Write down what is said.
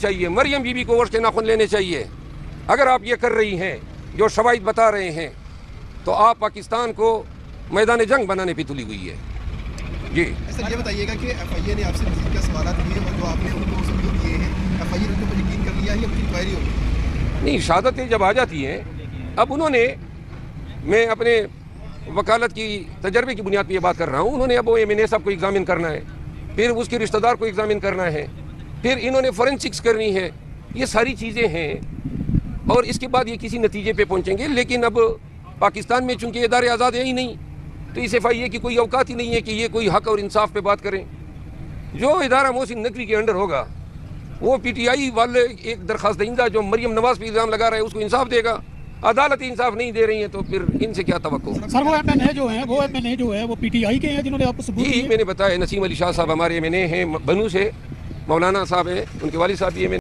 چاہیے، مریم be be کو گوشت کے ناخن لینے چاہیے. اگر آپ یہ کر رہی ہیں جو شواہد بتا رہے ہیں تو آپ پاکستان کو میدان جنگ بنانے پہ تلی ہوئی ہے. جی سر یہ بتائیے گا کہ ایف آئی اے نے آپ سے مزید کیا سوالات ہوئے اور جو آپ نے ان کو سبمٹ کیے ہیں ایف آئی اے نے ان کو یقین کر لیا ہے یا کچھ انکوائری ہوگی؟ نہیں، شہادتیں جب آ جاتی ہیں، اب انہوں نے، میں اپنے وکالت کی تجربے کی بنیاد پہ یہ بات کر رہا ہوں، انہوں نے اب وہ ایم این اے صاحب کو ایگزامن کرنا ہے، پھر اس کے رشتہ دار کو ایگزامن کرنا ہے، پھر انہوں نے فورینسکس کرنی ہے. یہ ساری چیزیں ہیں اور اس کے بعد یہ کسی نتیجے پہ پہنچیں گے. لیکن اب پاکستان میں چونکہ ادارے آزاد ہیں ہی نہیں، تو اس ایف آئی اے کی کوئی اوقات ہی نہیں ہے کہ یہ کوئی حق اور انصاف پہ بات کریں. جو ادارہ محسن نقوی کے انڈر ہوگا وہ پی ٹی آئی والے ایک درخواست دہندہ جو مریم نواز پہ الزام لگا رہا ہے اس کو انصاف دے گا. عدالت انصاف نہیں دے رہی ہیں تو پھر ان سے کیا توقع. سر وہ ایم این اے جو ہے وہ پی ٹی آئی کے ہیں جنہوں نے آپ کو ثبوت جی دیے؟ میں نے بتایا، نسیم علی شاہ صاحب ہمارے ایم این اے ہیں، بنو سے مولانا صاحب ہیں، ان کے والد صاحب بھی ایم این اے